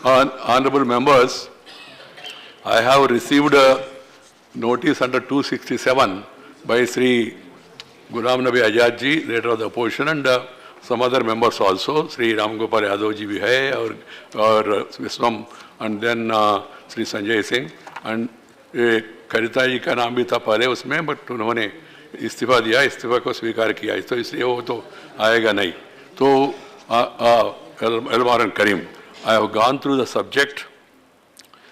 Honorable members, I have received a notice under 267 by Sri Ghulam Nabi Azad ji, leader of the opposition, and some other members also. Sri Ram Gopal Yadav ji bhi hai, or Viswam, and then Sri Sanjay Singh, and Kavita ji का नाम भी था पहले उसमें, but उन्होंने इस्तीफा दिया, इस्तीफा को स्वीकार किया, तो इसलिए वो तो आएगा नहीं. तो Elmar and Karim, I have gone through the subject.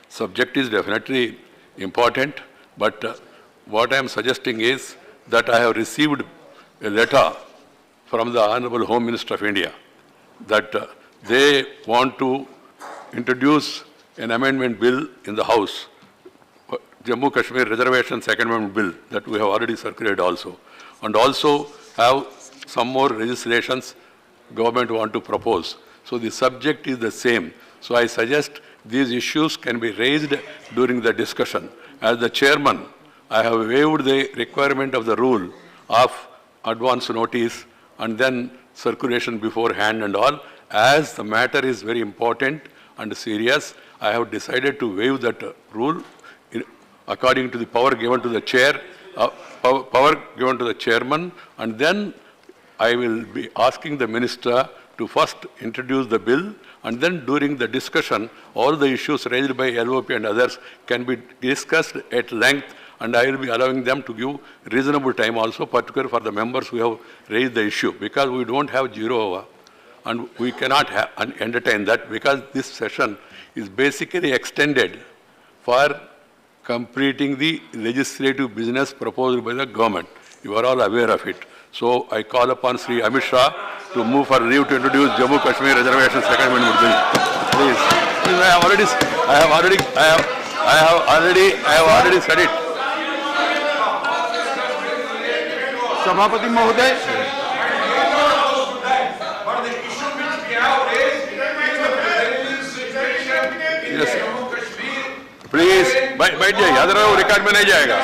Subject is definitely important, but what I am suggesting is that I have received a letter from the Honorable Home Minister of India that they want to introduce an amendment bill in the House, Jammu Kashmir Reservation Second Amendment Bill, that we have already circulated also, and also have some more legislations government want to propose. So the subject is the same. So I suggest these issues can be raised during the discussion. As the chairman, I have waived the requirement of the rule of advance notice and then circulation beforehand and all. As the matter is very important and serious, I have decided to waive that rule according to the power given to the chair, power given to the chairman, and then I will be asking the minister to first introduce the bill, and then during the discussion, all the issues raised by LOP and others can be discussed at length, and I will be allowing them to give reasonable time also, particularly for the members who have raised the issue, because we don't have 0 hour, and we cannot entertain that, because this session is basically extended for completing the legislative business proposed by the government. You are all aware of it. So I call upon Sri Amit Shah to move for leave to introduce Jammu Kashmir Reservation Second Amendment Bill. Please. I have already said it. सभापति महोदय, please बैठ जाइए, otherwise वो record में नहीं जाएगा.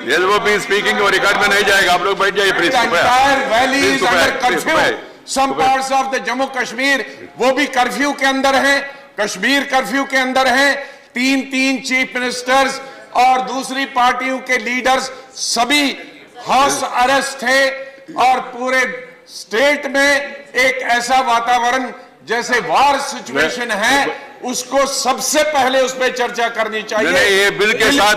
LOP speaking वो record में नहीं जाएगा. आप लोग बैठ जाइए please. Some parts of the Jammu Kashmir वो भी कर्फ्यू के अंदर हैं, कश्मीर कर्फ्यू के अंदर हैं. 3 चीफ मिनिस्टर्स और दूसरी पार्टियों के लीडर्स सभी हाउस अरेस्ट थे, और पूरे स्टेट में एक ऐसा वातावरण जैसे वार सिचुएशन है, उसको सबसे पहले उस पर चर्चा करनी चाहिए. ये बिल के साथ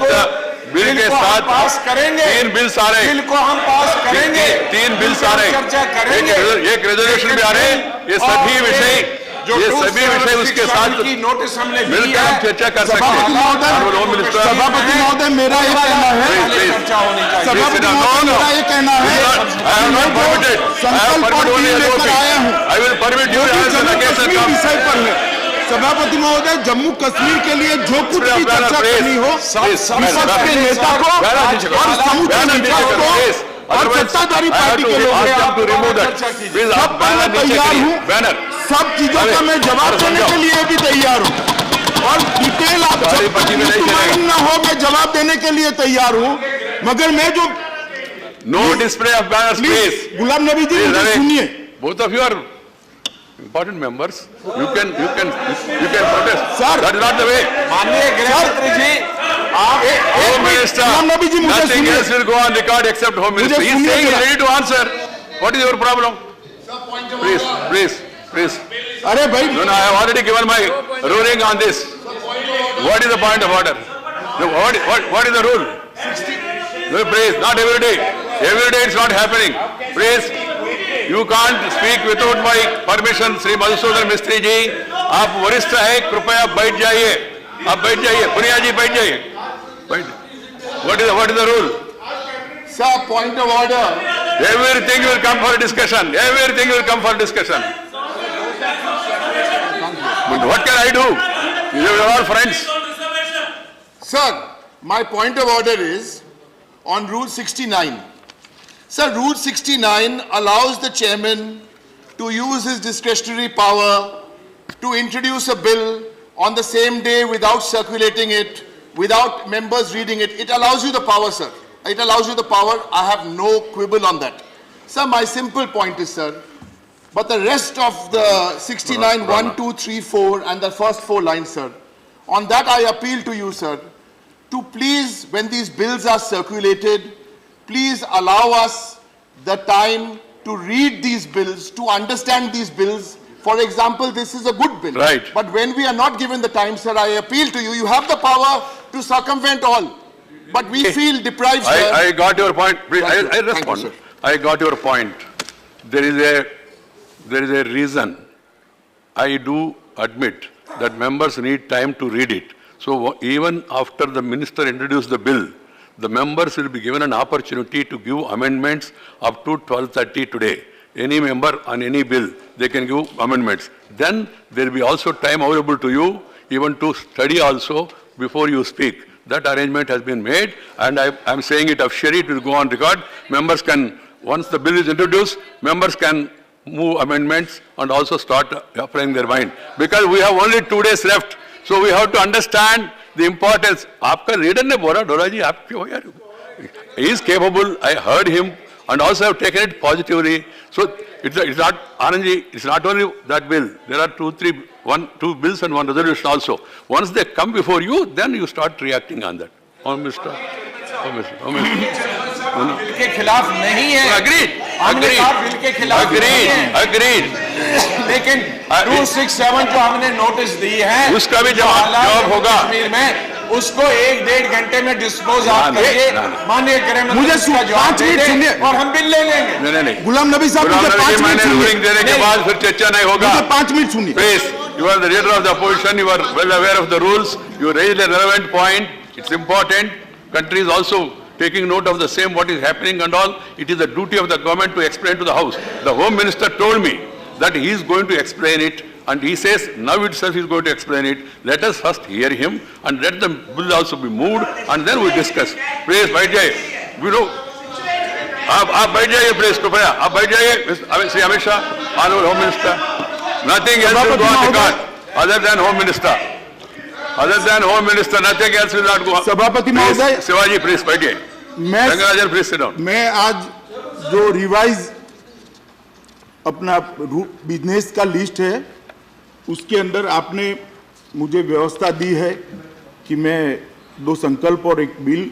पास करेंगे. 3 बिल्स आ रहे हैं. बिल को हम पास करेंगे. 3 बिल्स आ रहे हैं. चर्चा करेंगे. एक रेजोल्यूशन भी आ रहे हैं. ये सभी विषय उसके साथ नोटिस हमने मिलकर हम चर्चा कर सकते हैं. सभापति महोदय, मेरा ये कहना है, सभापति महोदय मेरा ये कहना है, I will permit you विषय पर है. सभापति महोदय, जम्मू कश्मीर के लिए जो कुछ भी चर्चा करनी हो, विपक्ष के नेता को और समूचे विपक्ष को और सत्ताधारी पार्टी के लोग सब पर मैं तैयार हूँ. सब चीजों का मैं जवाब देने के लिए भी तैयार हूँ, और डिटेल आप न हो मैं जवाब देने के लिए तैयार हूँ, मगर मैं जो no display of banners please. Ghulam Nabi ji, सुनिए. Both of you are important members. You can protest. Sir, that is not the way. माननीय गृहमंत्री जी, आप Home Minister, गुलाम नबी जी, मुझे nothing सुनिए. else will go on record except Home Minister. He is saying he is ready to answer. What is your problem? Please. अरे भाई, No, I have already given my ruling on this. What is the point of order? No, what is the rule? No, please, not every day. Every day it's not happening. Please, you can't speak without my permission. Sri Madhusudan Mistry ji, आप वरिष्ठ हैं, कृपया बैठ जाइए. आप बैठ जाइए. पुनिया जी बैठ जाइए. What is the rule? Sir, point of order. Everything will come for discussion. Everything will come for discussion. But what can I do? You are all friends. Sir, my point of order is on Rule 69. Sir, Rule 69 allows the chairman to use his discretionary power to introduce a bill on the same day without circulating it, without members reading it. It allows you the power, sir. It allows you the power. I have no quibble on that. Sir, my simple point is, sir, But the rest of the 69, 1, 2, 3, 4 and the first 4 lines, sir, on that I appeal to you, sir, to please, when these bills are circulated, please allow us the time to read these bills, to understand these bills. For example, this is a good bill. Right. But when we are not given the time, sir, I appeal to you. You have the power to circumvent all. But we feel deprived, sir. I got your point. Please, Thank you. I Thank you, respond. sir. I got your point. There is a reason. I do admit that members need time to read it. So even after the minister introduced the bill, the members will be given an opportunity to give amendments up to 12:30 today. Any member on any bill, they can give amendments. Then there will be also time available to you, even to study also before you speak. That arrangement has been made, and I am saying it officially, it will go on record. Members can, once the bill is introduced, members can move amendments and also start applying their mind. Because we have only 2 days left, so we have to understand the importance. आपका leader ने बोला, डोला जी, आप क्यों यार? He is capable. I heard him, and also have taken it positively. So it's not, Anandji, it's not only that bill. There are 2 bills and 1 resolution also. Once they come before you, then you start reacting on that. Home Minister. Bill के खिलाफ नहीं है। Agreed. हमने कहा bill के खिलाफ नहीं है। Agreed. लेकिन 267 जो हमने नोटिस दी है, उसका भी जवाब होगा। कश्मीर में उसको 1-1.5 घंटे में डिस्पोज आप करिए, माननीय गृह मंत्री मुझे उसका जवाब 5 मिनट दे सुनिए। दें और हम बिल ले लेंगे। नहीं। गुलाम नबी साहब, मुझे 5 मिनट मैंने सुनिए। रूलिंग देने के बाद फिर चर्चा नहीं होगा। मुझे 5 मिनट सुनिए। Please, you are the leader of the opposition, you are well aware of the rules, you raised a relevant point, it's important. Country is also taking note of the same, what is happening and all. It is the duty of the government to explain to the House. The Home Minister told me that he is going to explain it, and he says now itself he is going to explain it. Let us first hear him and let the bill also be moved, and then we discuss. Please, बैठ जाइए. We know. आप बैठ जाइए, please, कृपया. आप बैठ जाइए. Shri Amit Shah, Honorable Home Minister. Nothing else will go on record other than Home Minister. Other than Home Minister, nothing else will not go. सभापति महोदय, शिवाजी, please, बैठिए. Rangarajan, please sit down. मैं आज जो रिवाइज अपना बिजनेस का लिस्ट है, उसके अंदर आपने मुझे व्यवस्था दी है कि मैं 2 संकल्प और 1 बिल,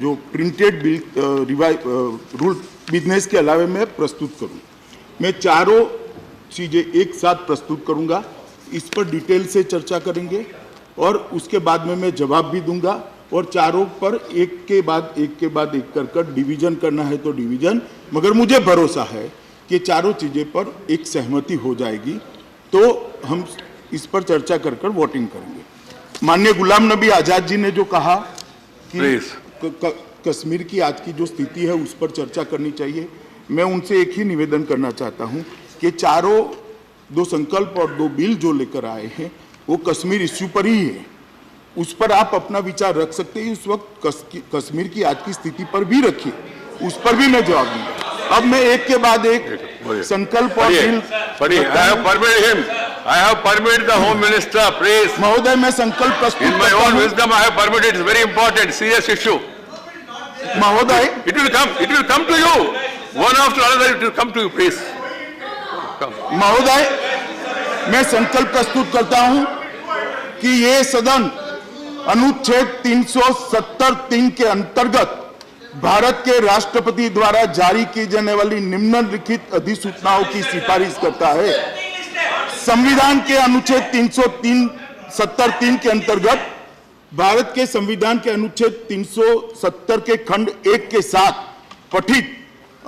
जो प्रिंटेड बिल रूल बिजनेस के अलावे मैं प्रस्तुत करूं। मैं चारों चीज़ें एक साथ प्रस्तुत करूंगा, इस पर डिटेल से चर्चा करेंगे और उसके बाद में मैं जवाब भी दूंगा, और चारों पर एक के बाद एक कर डिवीजन करना है तो डिवीजन, मगर मुझे भरोसा है कि चारों चीज़ें पर एक सहमति हो जाएगी, तो हम इस पर चर्चा कर वोटिंग करेंगे। माननीय गुलाम नबी आज़ाद जी ने जो कहा कि कश्मीर की आज की जो स्थिति है उस पर चर्चा करनी चाहिए, मैं उनसे एक ही निवेदन करना चाहता हूं कि चारों 2 संकल्प और 2 बिल जो लेकर आए हैं वो कश्मीर इश्यू पर ही है, उस पर आप अपना विचार रख सकते हैं। उस वक्त कश्मीर की आज की स्थिति पर भी रखिए, उस पर भी मैं जवाब दूंगा। अब मैं एक के बाद एक संकल्प और bill. I have permitted the Home Minister, please. महोदय, मैं संकल्प प्रस्तुत In my own wisdom, I have permitted. It's very important, serious issue. महोदय, It will come to you. One after another, it will come to you, please. Come. महोदय, मैं संकल्प प्रस्तुत करता हूं कि ये सदन अनुच्छेद 370(3) के अंतर्गत भारत के राष्ट्रपति द्वारा जारी की जाने वाली निम्नलिखित अधिसूचनाओं की सिफारिश करता है। संविधान के अनुच्छेद 370(3) के अंतर्गत भारत के संविधान के अनुच्छेद 370 के खंड 1 के साथ पठित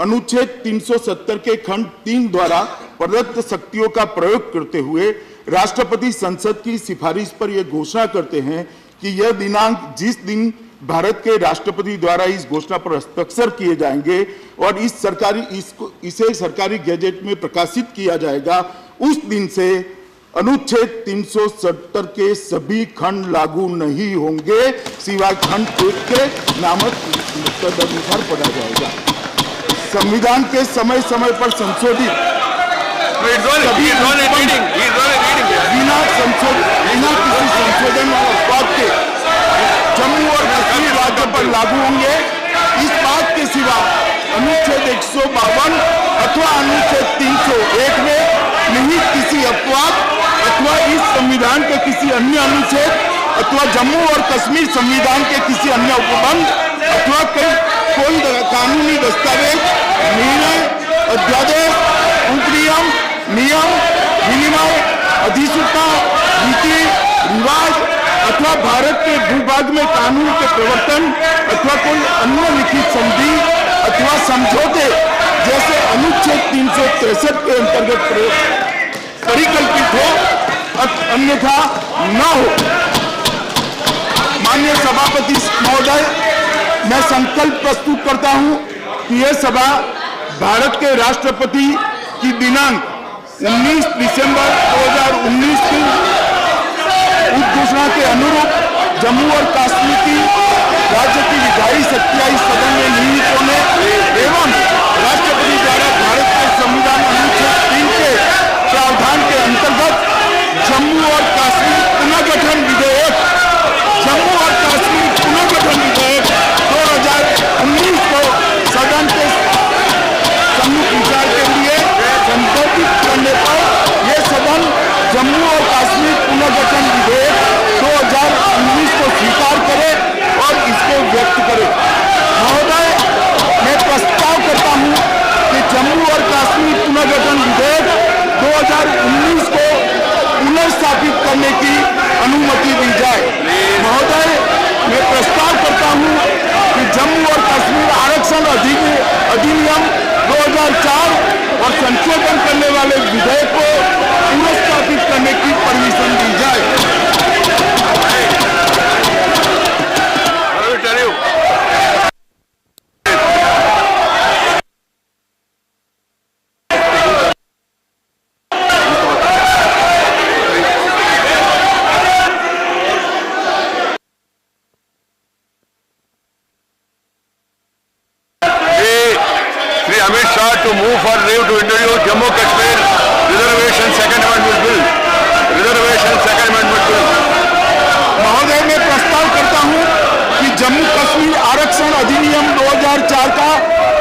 अनुच्छेद 370 के खंड 3 द्वारा प्रदत्त शक्तियों का प्रयोग करते हुए राष्ट्रपति संसद की सिफारिश पर यह घोषणा करते हैं कि यह दिनांक जिस दिन भारत के राष्ट्रपति द्वारा इस घोषणा पर हस्ताक्षर किए जाएंगे और इसे सरकारी गैजेट में प्रकाशित किया जाएगा, उस दिन से अनुच्छेद 370 के सभी खंड लागू नहीं होंगे, सिवाय खंड 1 के नामक तदनुसार पढ़ा जाएगा। संविधान के समय समय पर संशोधित बिना किसी संशोधन और अपवाद के जम्मू और कश्मीर राज्य पर लागू होंगे। इस बात के सिवा अनुच्छेद 152, अथवा अनुच्छेद 301 में निहित किसी अपवाद अथवा इस संविधान के किसी अन्य अनुच्छेद अथवा जम्मू और कश्मीर संविधान के किसी अन्य उपबंध अथवा कोई कानूनी दस्तावेज, निर्णय, अध्यादेश, उपनियम, नियम, विनिमय, अधिसूचना, रीति रिवाज अथवा भारत के भूभाग में कानून के प्रवर्तन अथवा कोई अन्य लिखित संधि अथवा समझौते जैसे अनुच्छेद 363 के अंतर्गत परिकल्पित हो अन्यथा न हो। माननीय सभापति महोदय, मैं संकल्प प्रस्तुत करता हूं कि यह सभा भारत के राष्ट्रपति की दिनांक 19 दिसंबर 2019 की उद्घोषणा के अनुरूप जम्मू और कश्मीर की राज्य की विधायी शक्तियां इस सदन में निहित होने एवं राष्ट्रपति द्वारा भारत के संविधान अनुच्छेद 3 के प्रावधान के अंतर्गत जम्मू और कश्मीर पुनर्गठन विधेयक जम्मू और कश्मीर पुनर्गठन विधेयक 2019 को सदन के सम्मुख विचार के लिए संबोधित करने पर यह सदन जम्मू और कश्मीर पुनर्गठन विधेयक 2019 को स्वीकार करे और इसको व्यक्त करे। महोदय, मैं प्रस्ताव करता हूं कि जम्मू और कश्मीर पुनर्गठन विधेयक 2019 को पुनर्स्थापित करने की अनुमति दी जाए। महोदय, मैं प्रस्ताव करता हूं कि जम्मू और कश्मीर आरक्षण अधिनियम 2004 और संशोधन करने वाले विधेयक को पुनर्स्थापित करने की परमिशन दी जाए। Amit Shah to move for leave to introduce Jammu Kashmir Reservation Second Amendment Bill. Reservation Second Amendment Bill. महोदय, मैं प्रस्ताव करता हूं कि जम्मू कश्मीर आरक्षण अधिनियम 2004 का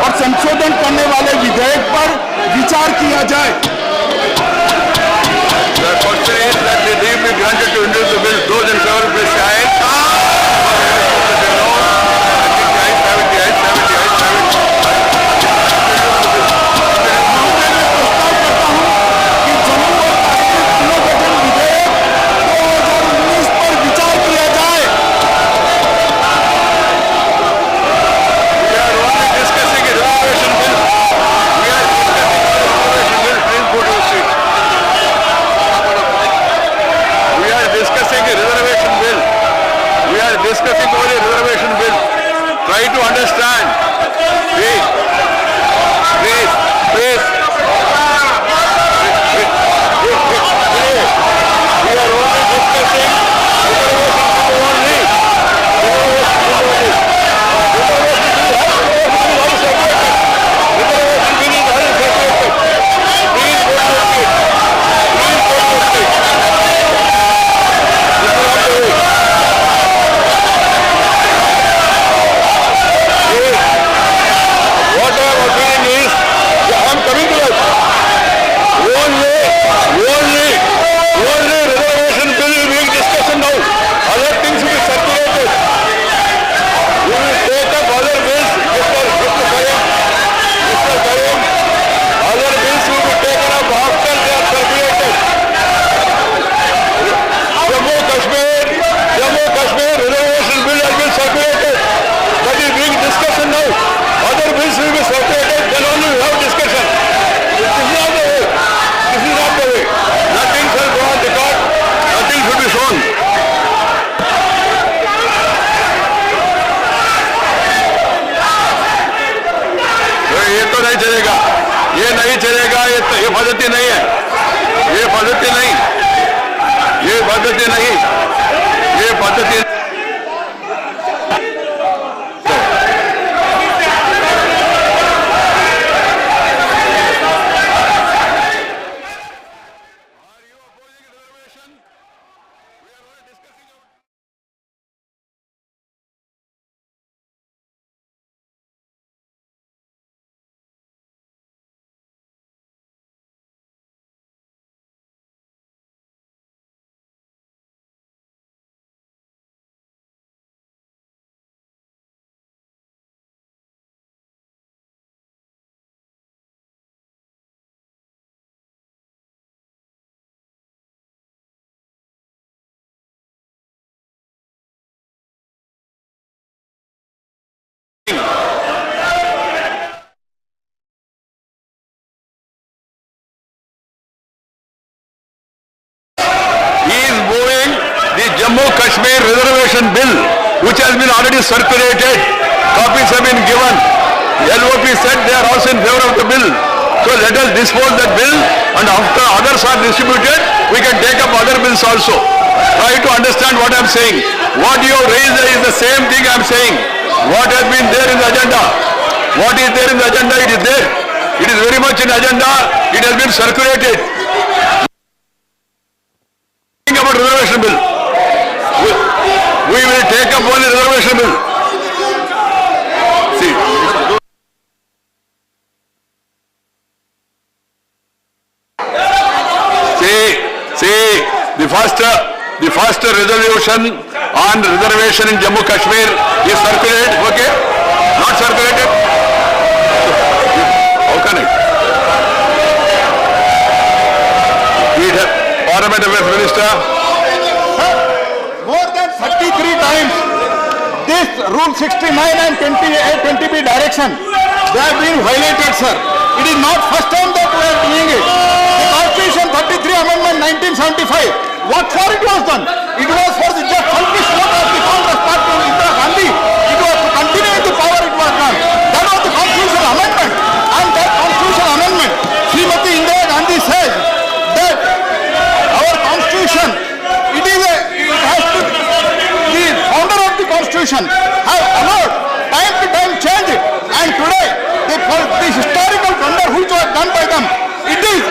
और संशोधन करने वाले विधेयक पर विचार किया जाए। The question is that the leave be granted to introduce the bill. Those in favor, please say aye. Discussing only reservation bill. Try to understand. Please. Please. Please. We are only discussing reservation bill only. ये नहीं चलेगा, ये पद्धति नहीं है, ये पद्धति नहीं, ये पद्धति नहीं, ये पद्धति reservation bill, which has been already circulated, copies have been given. LOP said they are also in favor of the bill. So let us dispose that bill, and after others are distributed, we can take up other bills also. Try to understand what I am saying. What you have raised is the same thing I am saying. What has been there in the agenda? What is there in the agenda? It is there. It is very much in agenda. It has been circulated. Think about reservation bill. We will take up only reservation bill. See. See, the first resolution on reservation in Jammu Kashmir is circulated, okay? Not circulated? How can I? Parliament Affairs Minister. More than 33 times, this Rule 69 and 20B direction, they have been violated, sir. It is not first time that we are doing it. The Constitution 33 Amendment 1975, what for it was done? It was for the just selfish vote of the Congress party of Indira Gandhi. It was to continue in the power it was done. That was the Constitutional Amendment. And that Constitutional Amendment, Srimati Indira Gandhi says that our Constitution, it has to, the founder of the Constitution have allowed time to time change it. And today, the historical blunder which was done by them, it is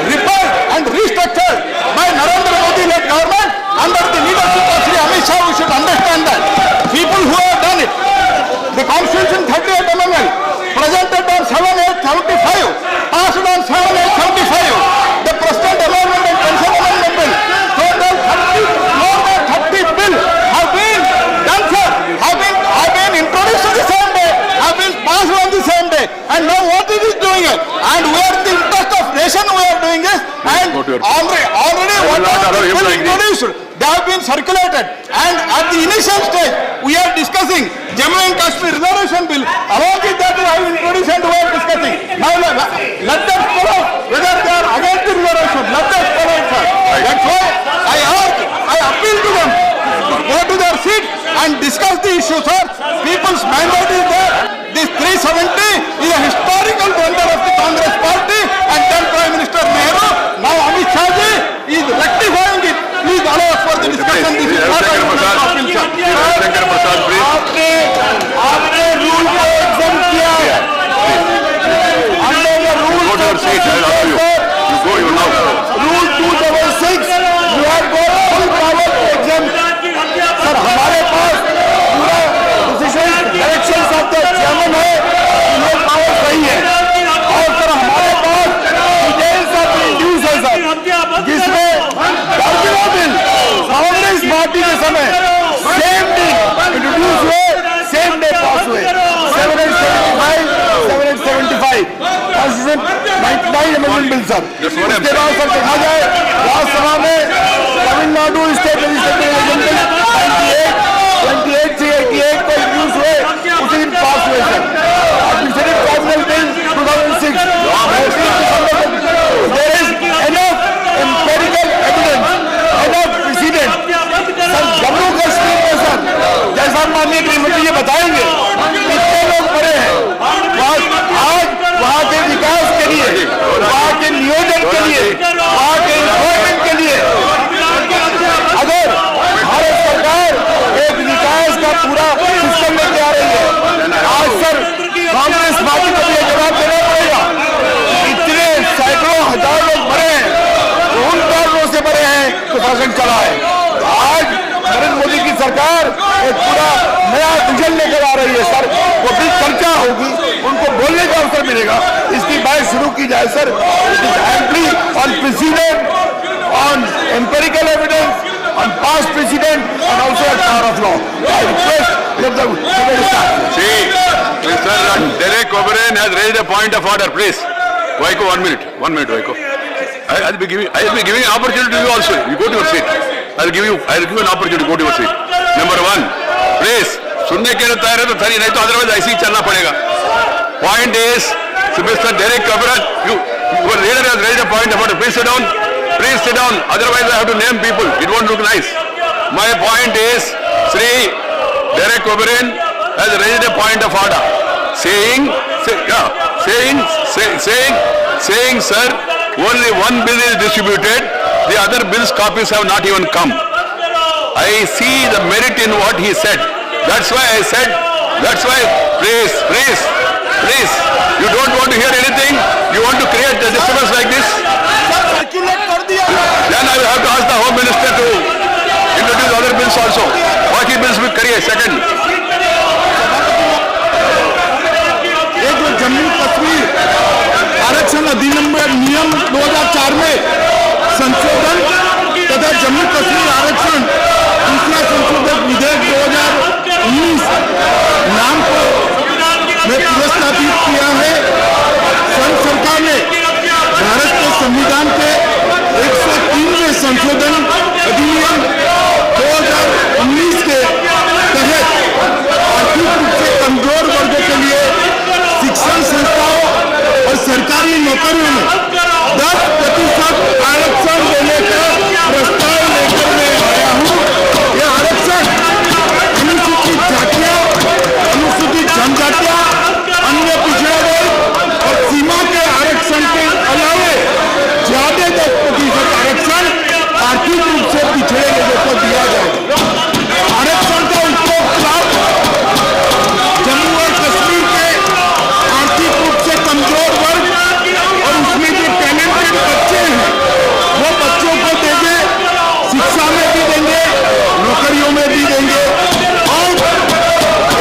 repealed and restructured by Narendra Modi-led government under the leadership of Shri Amit Shah. We should understand that. People who have done it, the Constitution 38 Amendment, presented on 7/8/75, passed on 7/8/75, the Present Amendment and Pension Amendment Bill, total more than 30 bill have been done, sir, have been introduced on the same day, have been passed on the same day, and now what it is doing it, and we are in the interest of nation we are doing this, and already what are been introduced, they have been circulated, and at the initial stage we are discussing Jammu and Kashmir reservation bill, along with that we have introduced and we are discussing. Now let them follow whether they are against the reservation, let them follow it, sir. That's why I appeal to them to go to their seat and discuss the issue, sir. People's mandate is there. This 370 is a historical blunder of the Congress party and then Prime Minister Nehru. Now Amit Shah ji is rectifying it. Please allow us for the discussion. This is not a Shankar Prasad, please. आपने rule को exam किया है। Under the rule Go to your seat. I will allow you. You go, you now. Rule 266 you have got full power to exempt. Sir हमारे पास पूरा decision directions of the chairman है, ये power सही है, और sir हमारे पास details of induce है sir, जिसमें दर्जनों बिल कांग्रेस पार्टी के समय सेम डे इंट्रोड्यूस हुए, सेम डे पास हुए, 775 कॉन्स्टिट्यूशन 99 अमेंडमेंट बिल सर। उसके बाद सर देखा जाए राज्यसभा में तमिलनाडु स्टेट लेजिस्लेटिव बिल 28 से 88 को इंट्रोड्यूस हुए, उसी दिन पास हुए sir. Administrative tribunal bill 2006, there is enough empirical evidence, enough precedent। Sir Jammu Kashmir में सर जैसा माननीय गृहमंत्री ये बताएंगे, कितने लोग पड़े हैं आज वहाँ के विकास के लिए, वहाँ के नियोजन के लिए, वहाँ के इन्वेस्टमेंट के लिए, अगर भारत सरकार एक विकास का पूरा सिस्टम लेके आ रही है, आज सर कांग्रेस पार्टी को भी जवाब देना पड़ेगा। इतने सैकड़ों हजार लोग मरे हैं, उन कारणों से मरे हैं तो शासन चला है। आज नरेंद्र मोदी की सरकार एक पूरा नया विजन लेकर आ रही है सर, वो भी चर्चा होगी, उनको बोलने का अवसर मिलेगा, इसकी बात शुरू की जाए sir. It is amply on president, on empirical evidence, on past precedent and also as power of law. I request let the debate start. See, Mr. Derek O'Brien has raised a point of order, please. Vaiko, 1 minute, Vaiko. I'll be giving an opportunity to you also. You go to your seat. I'll give you an opportunity to go to your seat. Number 1, please. सुनने के लिए तैयार है तो सही, नहीं तो otherwise ऐसे ही चलना पड़ेगा. Point is, Mr. Derek O'Brien, your leader has raised a point of order. Please sit down. Please sit down. Otherwise, I have to name people. It won't look nice. My point is, Sri Derek Oberyn has raised a point of order, saying, sir, only one bill is distributed, the other bills copies have not even come. I see the merit in what he said. That's why I said, please, you don't want to hear anything, you want to create a disturbance like this? Circulate कर दिया Then I will have to ask the Home Minister to introduce other bills also. बाकी bills भी करिए. Second, ये जो जम्मू कश्मीर आरक्षण अधिनियम 2004 में संशोधन तथा जम्मू कश्मीर आरक्षण दूसरा संशोधन विधेयक 2019 नाम को में पुरस्कृत किया है। संघ सरकार ने भारत के संविधान के 103वें संशोधन अधिनियम 2019 के तहत आर्थिक रूप से कमजोर वर्गों के लिए शिक्षण संस्थाओं और सरकारी नौकरियों में 10% आरक्षण देने का प्रस्ताव लेकर मैं आया हूँ। यह आरक्षण अनुसूचित जातियां, अनुसूचित जनजातियां, अन्य पिछड़ा वर्ग और सीमा के आरक्षण के अलावे ज्यादा 10% आरक्षण आर्थिक रूप से पिछड़े लोगों को दिया जाएगा। आरक्षण का उपयोग लाभ जम्मू और कश्मीर के आर्थिक रूप से कमजोर वर्ग और उसमें जो टैलेंटेड बच्चे हैं वो बच्चों को देंगे, शिक्षा में भी देंगे, नौकरियों में भी देंगे और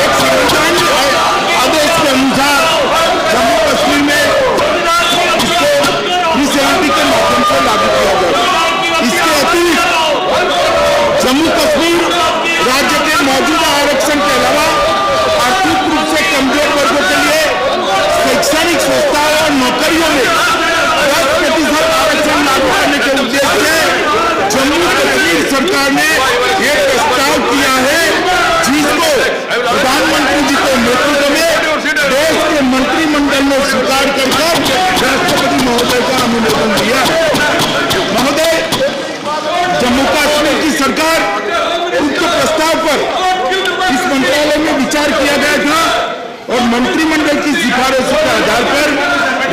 एक संवैधानिक आदेश के अनुसार जम्मू कश्मीर में इसको 370 के माध्यम से लागू किया जाएगा। इसके अतिरिक्त जम्मू कश्मीर राज्य के मौजूदा आरक्षण के अलावा आर्थिक रूप से कमजोर वर्गों के लिए शैक्षणिक संस्थाओं और नौकरियों में 10% आरक्षण लागू करने के उद्देश्य से जम्मू कश्मीर सरकार ने ये प्रस्ताव किया है, जिसको प्रधानमंत्री जी के नेतृत्व में देश के मंत्रिमंडल ने स्वीकार कर राष्ट्रपति महोदय का अनुमोदन दिया। महोदय, जम्मू कश्मीर की सरकार उक्त प्रस्ताव पर इस मंत्रालय में विचार किया गया था और मंत्रिमंडल की सिफारिशों के आधार पर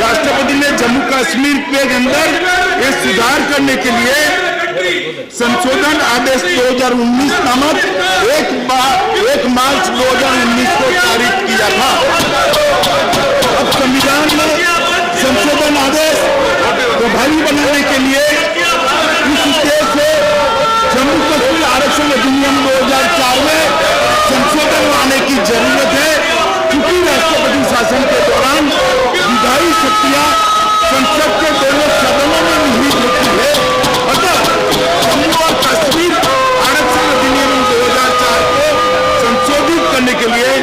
राष्ट्रपति ने जम्मू कश्मीर के अंदर ये सुधार करने के लिए संशोधन आदेश 2019 नामक 1 मार्च 2019 को पारित किया था। अब संविधान में संशोधन आदेश प्रभावी बनाने के लिए इस उद्देश्य से जम्मू कश्मीर आरक्षण अधिनियम 2004 में संशोधन लाने की जरूरत है, क्योंकि राष्ट्रपति शासन के दौरान विधायी शक्तियां संसद के दोनों सदनों में निहित होती है। अतः जम्मू और कश्मीर आरक्षण अधिनियम 2004 को संशोधित करने के लिए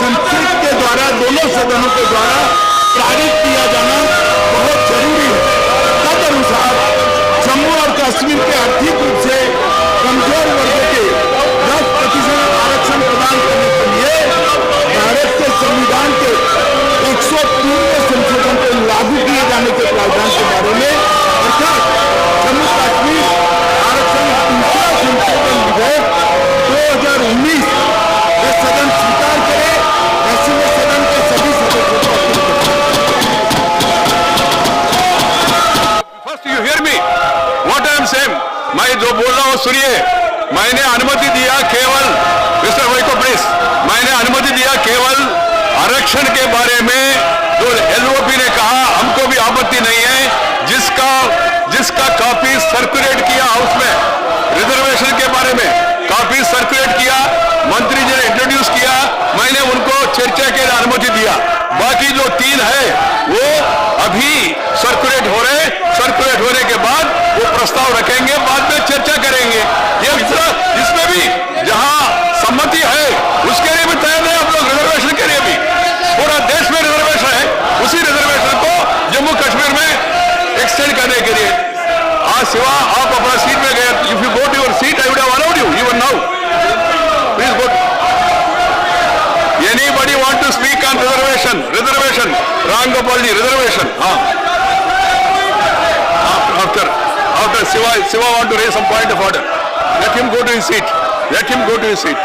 संसद के द्वारा दोनों सदनों के द्वारा पारित किया जाना बहुत जरूरी है। तदनुसार जम्मू और कश्मीर के आर्थिक रूप से कमजोर वर्गों के 10% आरक्षण प्रदान करने के लिए भारत के संविधान के 103वें संशोधन को लागू किए जाने के प्रावधान के बारे में अर्थात जम्मू कश्मीर आरक्षण दूसरा संशोधन विधेयक 2019 ये सदन स्वीकार करे, ऐसे में सदन के सभी सदस्यों को अपील करें। first you hear me. What I am saying, मैं जो बोल रहा हूँ सुनिए। मैंने अनुमति दिया केवल, मिस्टर वाइको प्लीज, मैंने अनुमति दिया केवल आरक्षण के बारे में जो एलओपी ने कहा हमको भी आपत्ति नहीं है, जिसका कॉपी सर्कुलेट किया हाउस में रिजर्वेशन के बारे में कॉपी सर्कुलेट किया, मंत्री जी ने इंट्रोड्यूस किया, मैंने उनको चर्चा के लिए अनुमति दिया। बाकी जो 3 है वो अभी सर्कुलेट हो रहे, सर्कुलेट होने के बाद वो प्रस्ताव रखेंगे, बाद में चर्चा करेंगे। ये इसमें भी जहां सम्मति है उसके लिए भी तैयार है हम लोग, रिजर्वेशन के लिए भी। पूरा देश में रिजर्वेशन है, उसी रिजर्वेशन को जम्मू कश्मीर में एक्सटेंड करने के लिए। आज सिवा आप अपना सीट में गए, if you go to your seat I would have allowed you even now, please go. Anybody want to speak on reservation? Ram Gopal ji, reservation. हाँ, after Siva want to raise some point of order. Let him go to his seat. Let him go to his seat.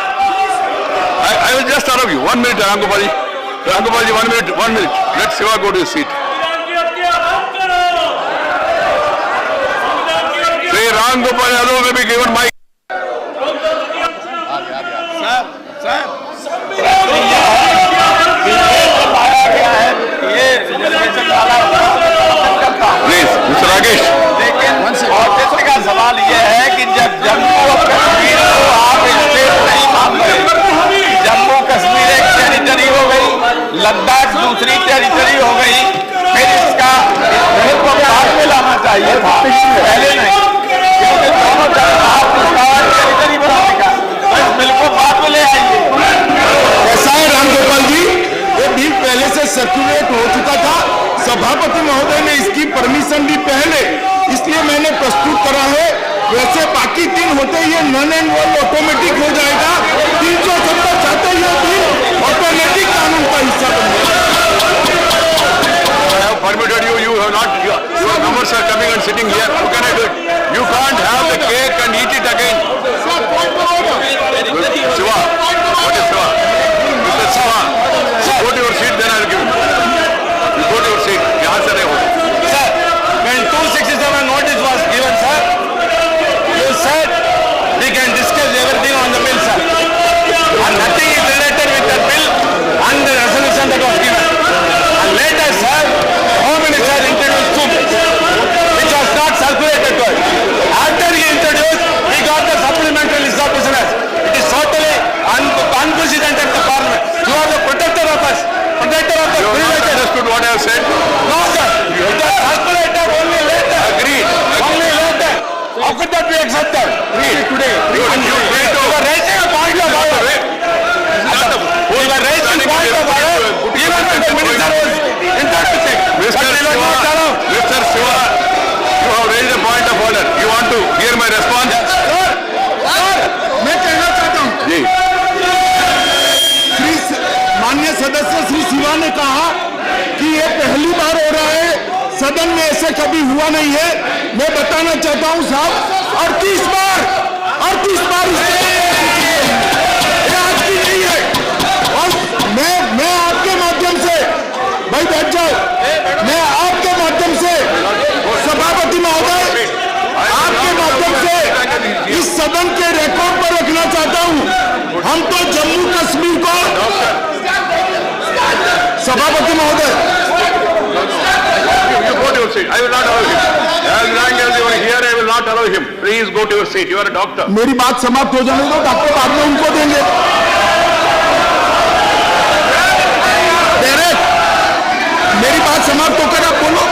I will just allow you. 1 minute, Rangopalji. Rangopalji, 1 minute, 1 minute. Let Shiva go to his seat. Sri Rangopal Yadav will be given mic. Please, Mr. Rakesh. Office का सवाल यह है कि जब जम्मू और कश्मीर को आप state नहीं मानते, जम्मू कश्मीर एक टेरिटरी हो गई, लद्दाख दूसरी टेरिटरी हो गई, फिर इसका बिल को बाद में लाना चाहिए था, पहले नहीं, क्योंकि दोनों तरफ आप टेरिटरी बनाने का, तो इस बिल को बाद में ले आइए। ऐसा है रामगोपाल जी, ये बिल पहले से सर्कुलेट हो चुका था, सभापति महोदय ने इसकी परमिशन भी पहले, इसलिए मैंने प्रस्तुत करा है। वैसे बाकी 3 होते ये नॉन एंड वन ऑटोमेटिक हो जाएगा। 370 चाहते ये बिल ऑटोमेटिक कानून का हिस्सा बन जाएगा। I have permitted you. You have not. Your members are coming and sitting here. How can I do it? You can't have the cake and eat it again. Shiva, what is Shiva? Mr. Shiva, go to your seat. Then I will give you. You go to your seat. यहाँ से नहीं होगा. Sir, when 267 notice was given, sir, you said we can discuss everything on the bill, sir. And nothing is related with the bill and the resolution that was given. And later, sir, Home Minister introduced 2 bills, which was not circulated to us. After he introduced, we got the supplementary list of business. It is totally unprecedented to Parliament. You are the protector of us, protector of the You have not privileges. understood what I have said. No, sir. It was circulated only later. Agreed. Only later. How could that be accepted? Read today. You were raising a point of order. We were raising a point of order even when the minister was introducing. Mr. But we were Shiva, not allowed. Mr. Shiva, you have raised a point of order. You want to hear my response? मैं कहना चाहता हूँ, जी. माननीय सदस्य श्री शिवा ने कहा कि ये पहली बार हो रहा है, सदन में ऐसे कभी हुआ नहीं है। मैं बताना चाहता हूं साहब, 38 बार ये आज की नहीं है। और मैं आपके माध्यम से, भाई बैठ जाओ, मैं आपके माध्यम से सभापति महोदय, आपके माध्यम से इस सदन के रिकॉर्ड पर रखना चाहता हूं, हम तो जम्मू कश्मीर को, सभापति महोदय, You go to your seat. I will not allow him. As long as you are here, I will not allow him. Please go to your seat. You are a doctor. मेरी बात समाप्त हो जाने दो, डॉक्टर बाद में उनको देंगे। डायरेक्ट मेरी बात समाप्त होकर आप बोलो।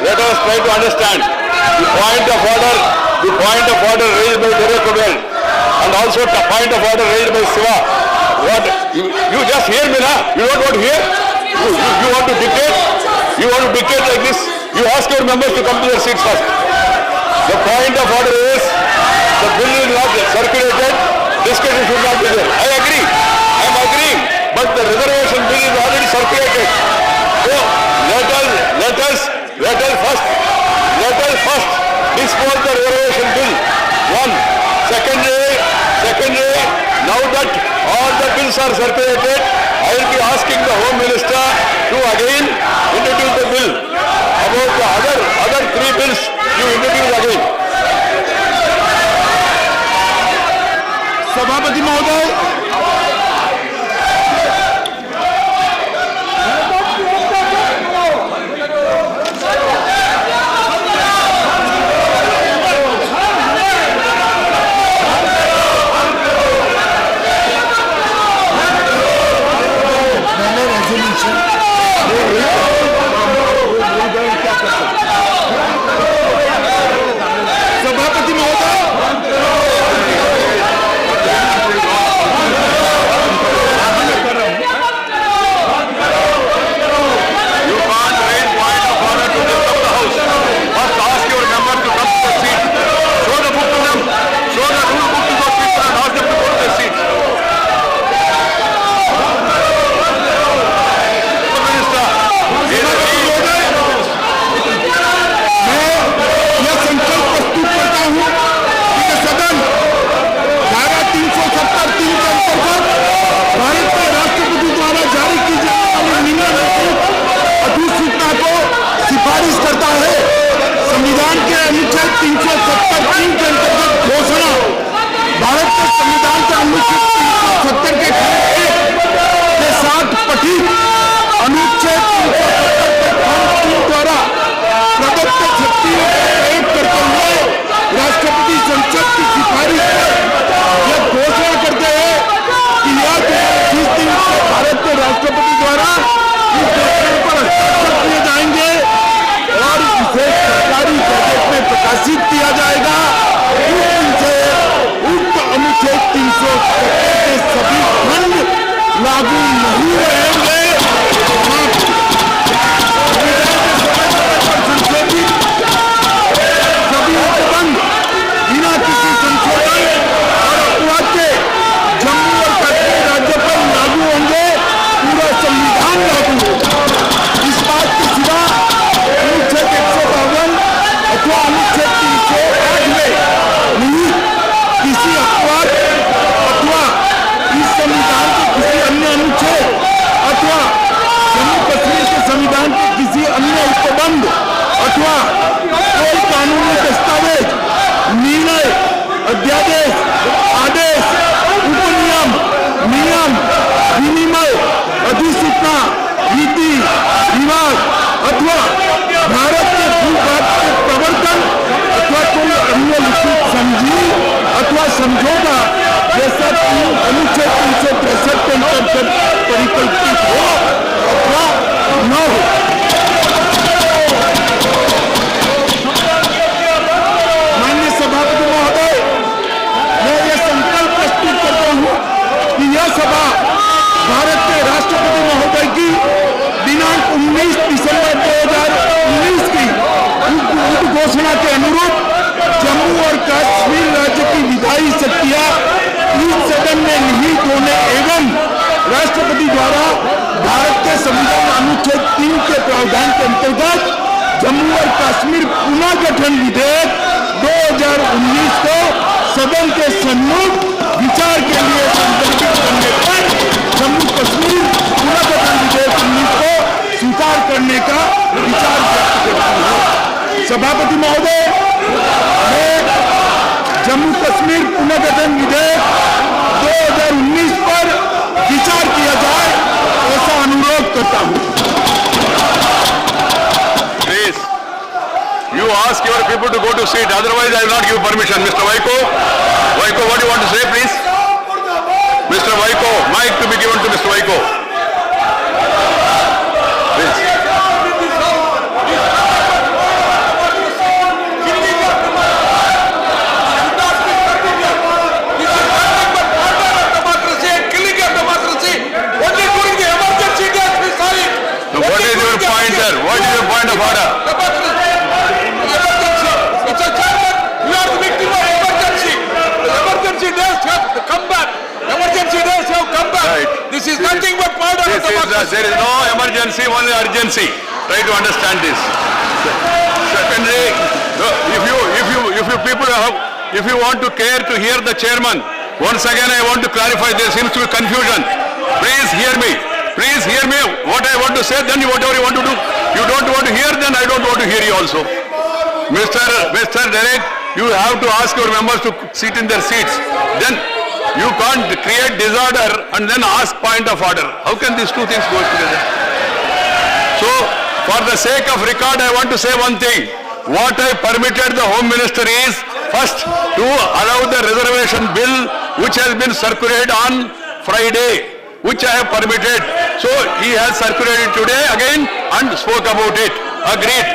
Let us try to understand the point of order raised by Derek O'Dell and also the point of order raised by Shiva. What you just hear me now? You don't want to hear? You want to dictate? You want to dictate like this? You ask your members to come to their seats first. The point of order is the bill is not circulated. Discussion should not be there. I agree. I am agreeing. But the reservation bill is already circulated. So let us first dispose the reservation bill. One. Secondly, now that all the bills are circulated, I will be asking the Home Minister to again introduce the bill. About the other 3 bills, you introduce again. सभापति महोदय, सिफारिश करता है संविधान के अनुच्छेद 370 के अंतर्गत घोषणा भारत के संविधान के अनुच्छेद 370 के खंड 1 के साथ पठित अनुच्छेद 370 के खंड 3 द्वारा प्रदत्त शक्तियों का प्रयोग करते हुए राष्ट्रपति संसद की सिफारिश पर यह घोषणा करते हैं कि यह 30 दिन से भारत के राष्ट्रपति द्वारा इस घोषणा पर हस्ताक्षर किए जाएंगे और इसे सरकारी गजट में प्रकाशित किया जाएगा। उस दिन से उक्त अनुच्छेद 370 के सभी खंड लागू नहीं रहेंगे। सभी उपबंध बिना किसी संशोधन और अपवाद के जम्मू और कश्मीर राज्य पर लागू होंगे। पूरा संविधान लागू होगा। इस बात के सिवा अनुच्छेद 152 अथवा अनुच्छेद 308 में नहीं किसी अपवाद अथवा इस संविधान के किसी अन्य अनुच्छेद अथवा जम्मू कश्मीर के संविधान के किसी अन्य उपबंध अथवा कोई कानूनी दस्तावेज, निर्णय, अध्यादेश, आदेश, उपनियम, नियम, विनिमय, अधिसूचना, नीति, रिवाज अथवा भारत के भूभाग के प्रवर्तन अथवा कोई अन्य लिखित संधि अथवा समझौता जैसा अनुच्छेद 363 के अंतर्गत परिकल्पित हो अथवा न हो। माननीय सभापति महोदय, मैं यह संकल्प प्रस्तुत करता हूँ कि यह सभा भारत के राष्ट्रपति महोदय की दिनांक 19 दिसंबर 2019 की उद्घोषणा के अनुरूप जम्मू और कश्मीर राज्य की विधायी शक्तियां इस सदन में निहित होने एवं राष्ट्रपति द्वारा भारत के संविधान अनुच्छेद 3 के प्रावधान के अंतर्गत जम्मू और कश्मीर पुनर्गठन विधेयक 2019 को सदन के सम्मुख विचार के लिए संदर्भित करने पर जम्मू कश्मीर पुनर्गठन विधेयक 19 को स्वीकार करने का विचार व्यक्त करता हूँ। सभापति महोदय, मैं जम्मू कश्मीर पुनर्गठन विधेयक 2019 पर विचार किया जाए ऐसा अनुरोध करता हूँ। Please, you ask your people to go to seat, otherwise I will not give permission. Mr. Vaiko, what do you want to say, please? Mr. Vaiko, mic to be given to Mr. Vaiko. Please. So what is your point, sir? What is your point of order? It's a German. You are the victim of emergency. Emergency days have come back. Emergency days have come back. Right. This is nothing but part of democracy. There is no emergency, only urgency. Try to understand this. Secondly, if you want to care to hear the chairman, once again I want to clarify, there seems to be confusion. Please hear me. Please hear me. What I want to say, then whatever you want to do. You don't want to hear, then I don't want to hear you also. Mr. Derek, you have to ask your members to sit in their seats. Then you can't create disorder and then ask point of order. How can these two things go together? So, for the sake of record, I want to say one thing. What I permitted the Home Minister is, first, to allow the reservation bill which has been circulated on Friday, which I have permitted. So, he has circulated today again and spoke about it. Agreed.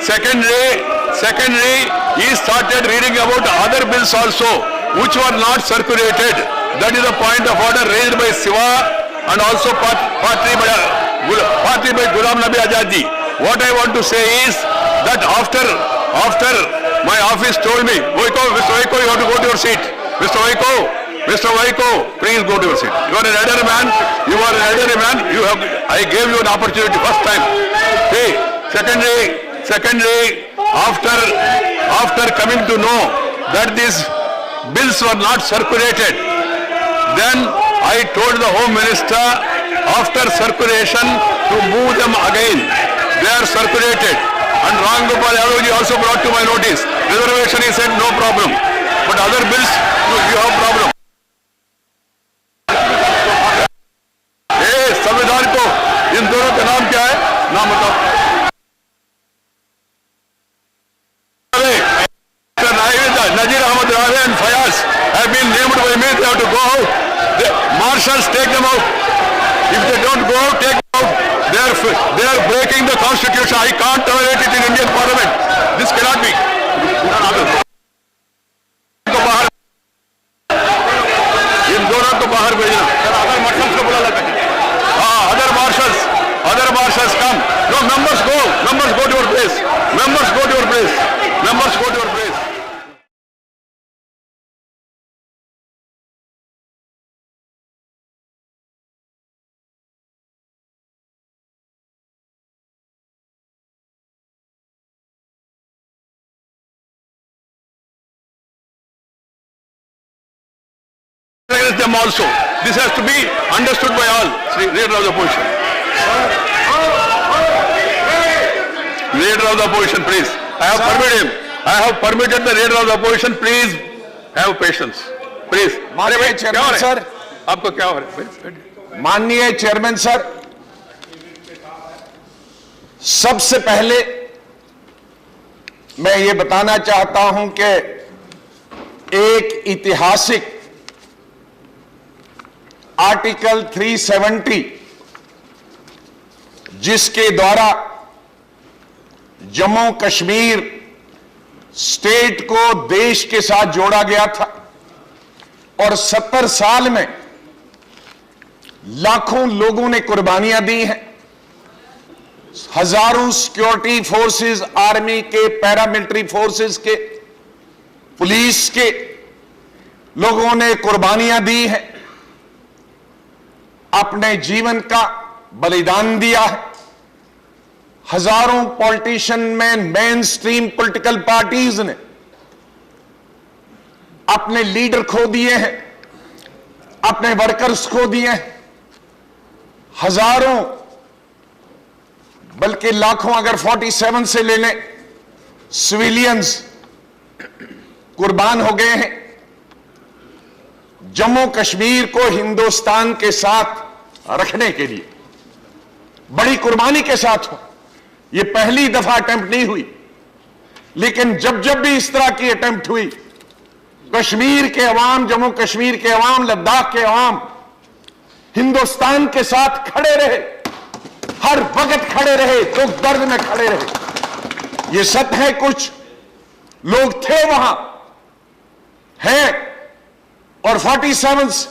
Secondly, he started reading about other bills also, which were not circulated. That is a point of order raised by Siva and also partly by Ghulam Nabi Azad ji. What I want to say is that after my office told me, Mr. Vaiko, you have to go to your seat. Mr. Vaiko, please go to your seat. You are an elderly man. I gave you an opportunity first time. Hey, secondly, after coming to know that these bills were not circulated, then I told the Home Minister after circulation to move them again. They are circulated. And Ram Gopal Yadav also brought to my notice. Reservation, he said no problem. But other bills, you have problem. संविधान को इन दोनों का नाम क्या है? नाम बताओ. Nazir Ahmad Ravi and Fayaz have been named by me. They have to go out. The marshals take them out. If they don't go out, take them out. They are breaking the constitution. I can't tolerate it in Indian Parliament. This cannot be. इन दोनों को बाहर भेजना. Other marshals को बुला लेते हैं. Other marshals come. No, members go to your place. Members go to your place. Members go to your place. Against them also. This has to be understood by all. Leader of the opposition. Leader of the opposition, please. I have permitted him. I have permitted the leader of the opposition. Please have patience. Please. माननीय chairman sir, आपको क्या हो रहा है? माननीय chairman sir, सबसे पहले मैं ये बताना चाहता हूं कि एक ऐतिहासिक आर्टिकल 370 जिसके द्वारा जम्मू कश्मीर स्टेट को देश के साथ जोड़ा गया था और 70 साल में लाखों लोगों ने कुर्बानियां दी हैं. हजारों सिक्योरिटी फोर्सेस, आर्मी के, पैरामिलिट्री फोर्सेस के, पुलिस के लोगों ने कुर्बानियां दी हैं, अपने जीवन का बलिदान दिया है. हजारों पॉलिटिशियन में मेन स्ट्रीम पॉलिटिकल पार्टीज ने अपने लीडर खो दिए हैं, अपने वर्कर्स खो दिए हैं. हजारों बल्कि लाखों, अगर 47 से ले लें, सिविलियंस कुर्बान हो गए हैं. जम्मू कश्मीर को हिंदुस्तान के साथ रखने के लिए बड़ी कुर्बानी के साथ हो. यह पहली दफा अटेम्प्ट नहीं हुई, लेकिन जब जब भी इस तरह की अटेम्प्ट हुई, कश्मीर के अवाम, जम्मू कश्मीर के अवाम, लद्दाख के अवाम हिंदुस्तान के साथ खड़े रहे, हर वक्त खड़े रहे, दुख दर्द में खड़े रहे. यह सत्य है, कुछ लोग थे वहां, हैं, और 47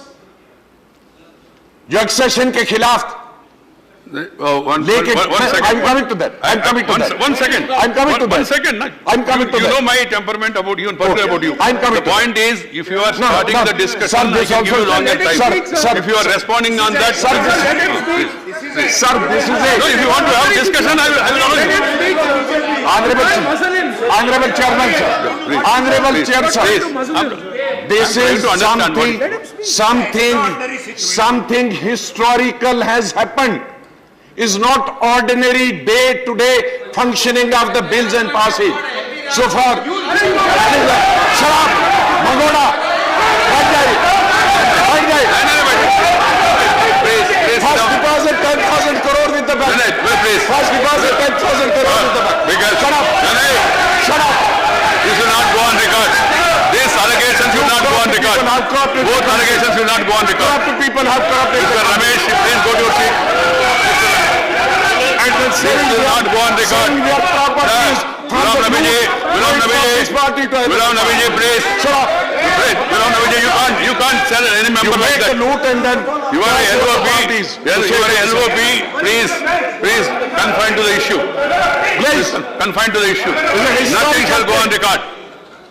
जो एक्सेशन के खिलाफ. लेकिन I'm coming to that. I'm coming to that. One second. I'm coming to that. One second. I'm coming to You that. know my temperament about you and personally about you. I'm coming The to point is, if you are starting the discussion, Sir, I this can give you also- longer time. Sir, If you are responding on that, Sir, please. Sir, this is No, if you want to have discussion, I will allow you. honorable chairman, sir. Honorable chair, sir. This is something historical has happened. Is not ordinary day-to-day functioning of the bills and passage. So far, शराब, भगोड़ा, हट जाइए. First deposit 10,000 crore with the bank. First deposit 10,000 crore with the bank. Shut up. Shut up. This will not go on record. These allegations will not go on record. Both allegations will not go on record. Corrupt people have corrupted. Mr. Ramesh, please go to your seat. And then selling will not go on record. selling their properties from Gulam the Nabi ji, Gulam Nabi ji, this party to Gulam Nabi ji, please. Shut up. Please, Gulam Nabi ji, you can't sell any You member like make a that. loot and then You are a pass your LOP. parties. Yes, you are a LOP. Please confine to the issue. Please. Confine to the issue. a Nothing historical shall go on record.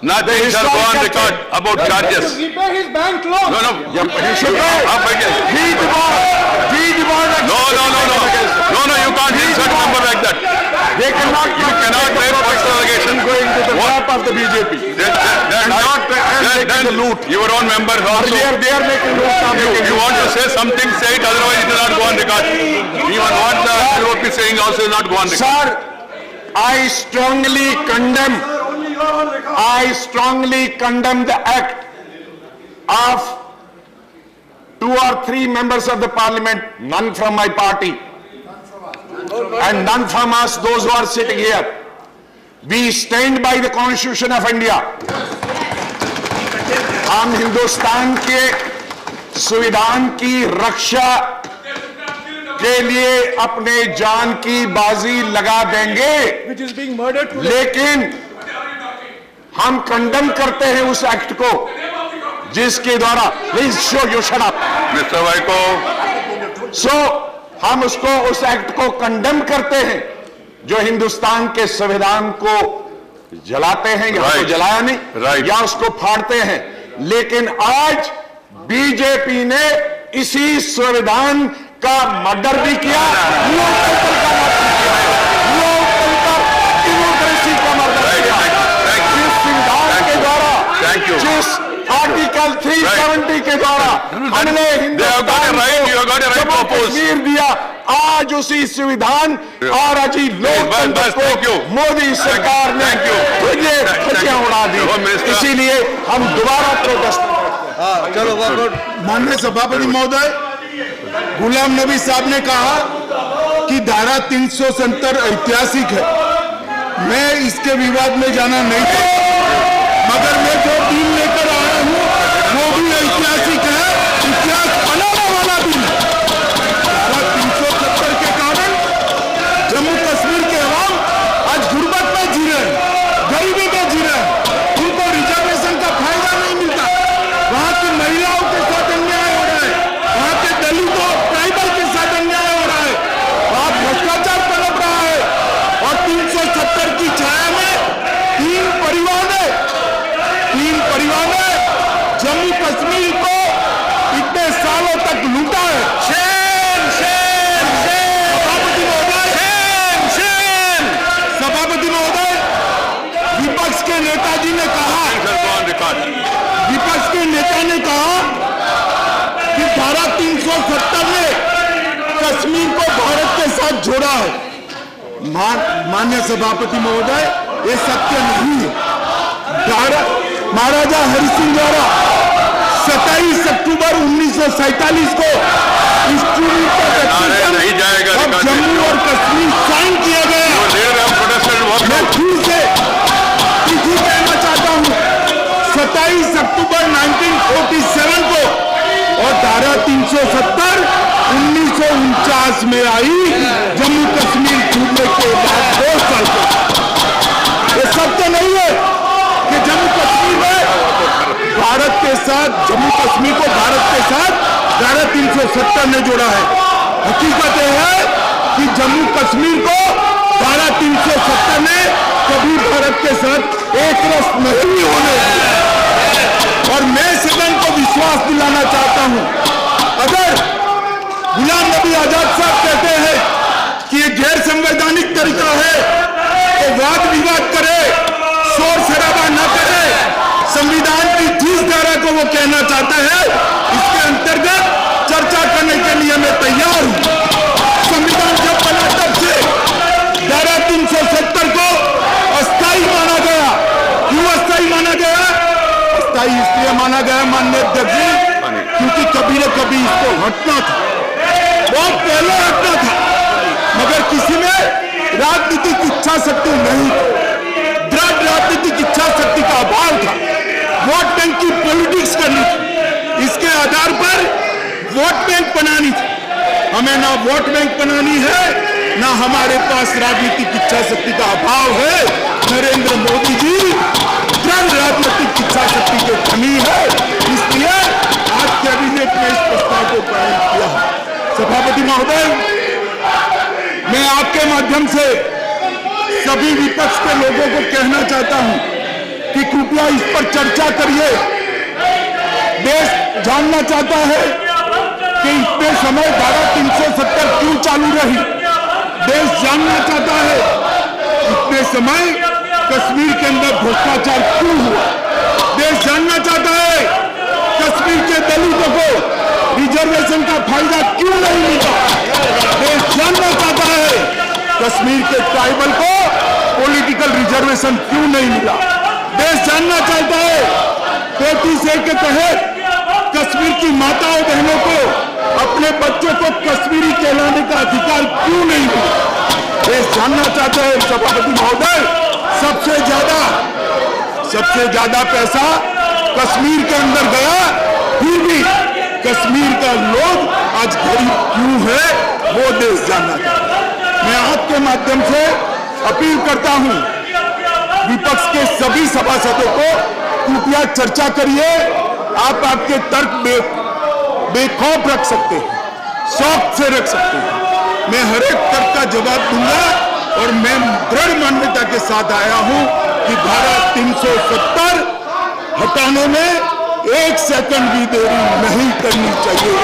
Nothing shall go on record about charges. Repay his bank loan. No, no. He should pay. आप बैठिए. He demand. No, you can't insert number like that. They cannot. You cannot make personal allegations. Going to the What? trap of the BJP. Then making the loot. Your own members also. They are making loot. Now making You loot. want to say something, say it, otherwise it will not go on record. Even what the LOP is saying also will not go on record. Sir, I strongly condemn the act of 2 or 3 members of the parliament, none from my party, and none from us, those who are sitting here. We stand by the Constitution of India. हम हिंदुस्तान के संविधान की रक्षा के लिए अपने जान की बाजी लगा देंगे, लेकिन हम कंडम करते हैं उस एक्ट को जिसके द्वारा please show you shut up mister Vaiko, so हम उसको उस एक्ट को कंडम करते हैं जो हिंदुस्तान के संविधान को जलाते हैं या तो जलाया नहीं या उसको फाड़ते हैं। लेकिन आज बीजेपी ने इसी संविधान का मर्डर भी किया, डेमोक्रेसी का मर्डर किया। जिस संविधान के द्वारा, जिस आर्टिकल 370 के द्वारा हमने हिंदुस्तान को कश्मीर दिया, आज उसी संविधान और अजी लोकतंत्र को मोदी सरकार ने धज्जियां उड़ा दी। इसीलिए हम दोबारा प्रोटेस्ट चलो माननीय सभापति महोदय, गुलाम नबी साहब ने कहा कि धारा 370 ऐतिहासिक है। मैं इसके विवाद में जाना नहीं चाहता, मगर मैं जो बिल लेकर आया हूं वो भी ऐतिहासिक है, इतिहास बनाने वाला बिल। 370 के कारण जम्मू कश्मीर के अवाम आज गुर्बत में जी रहे हैं, गरीबी में जी रहे हैं, उनको रिजर्वेशन का फायदा नहीं मिलता, वहां की महिलाओं के साथ अन्याय हो रहा है, वहां के दलितों ट्राइबल के साथ अन्याय हो रहा है, वहां भ्रष्टाचार पनप रहा है। और 370 की छाया में तीन परिवार ने जम्मू कश्मीर को इतने सालों तक लूटा है। सभापति महोदय, विपक्ष के नेताजी ने कहा, विपक्ष के नेता ने कहा कि धारा 370 ने कश्मीर को भारत के साथ जोड़ा है। माननीय सभापति महोदय, ये सत्य नहीं है। महाराजा हरि सिंह द्वारा 27 अक्टूबर 1947 को जम्मू और कश्मीर साइन किया गया। मैं फिर से तिथि कहना चाहता हूं, 27 अक्टूबर 1947 को, और धारा 370 1949 में आई, जम्मू कश्मीर छूटने के बाद 2 साल तक। ये सत्य नहीं है कि जम्मू कश्मीर में भारत के साथ, जम्मू कश्मीर को भारत के साथ धारा 370 ने जोड़ा है। हकीकत यह है कि जम्मू कश्मीर को धारा 370 ने कभी भारत के साथ एक रस नहीं होने दिया। और मैं सदन को विश्वास दिलाना चाहता हूं, अगर गुलाम नबी आजाद साहब कहते हैं कि ये गैर संवैधानिक तरीका है, तो वाद विवाद करे, शोर शराबा न करे, संविधान की जिस धारा को वो कहना चाहता है इसके अंतर्गत चर्चा करने के लिए मैं तैयार हूं। संविधान जब बना तब से धारा 370 को अस्थायी माना गया। क्यों अस्थायी माना गया? अस्थायी इसलिए माना गया माननीय अध्यक्ष जी, क्योंकि कभी न कभी इसको हटना था, बहुत पहले हटना था, मगर किसी में राजनीतिक इच्छा शक्ति नहीं थी, दृढ़ राजनीतिक इच्छा शक्ति का अभाव था, वोट बैंक की पॉलिटिक्स करनी थी, इसके आधार पर वोट बैंक बनानी थी। हमें ना वोट बैंक बनानी है, ना हमारे पास राजनीतिक इच्छा शक्ति का अभाव है। नरेंद्र मोदी जी दृढ़ राजनीतिक इच्छा शक्ति की कमी है, इसलिए आज कैबिनेट ने इस प्रस्ताव को पारित किया है। सभापति महोदय, मैं आपके माध्यम से सभी विपक्ष के लोगों को कहना चाहता हूं कि कृपया इस पर चर्चा करिए। देश जानना चाहता है कि इतने समय धारा 370 क्यों चालू रही। देश जानना चाहता है इतने समय कश्मीर के अंदर भ्रष्टाचार क्यों हुआ। देश जानना चाहता है कश्मीर के दलितों को रिजर्वेशन का फायदा क्यों नहीं मिला। देश जानना चाहता है कश्मीर के ट्राइबल को पॉलिटिकल रिजर्वेशन क्यों नहीं मिला? देश जानना चाहता है 35A के तहत कश्मीर की माताओं बहनों को अपने बच्चों को कश्मीरी कहलाने का अधिकार क्यों नहीं मिला? देश जानना चाहता है सभापति महोदय, सबसे ज्यादा पैसा कश्मीर के अंदर गया, फिर भी कश्मीर का लोग आज गरीब क्यों है वो देश जानना चाहता है। मैं आपके माध्यम से अपील करता हूं विपक्ष के सभी सभासदों को, कृपया चर्चा करिए। आप आपके तर्क बेखौफ रख सकते हैं, शौक से रख सकते हैं। मैं हर एक तर्क का जवाब दूंगा और मैं दृढ़ मान्यता के साथ आया हूं कि धारा 370 हटाने में 1 सेकंड भी देरी नहीं करनी चाहिए।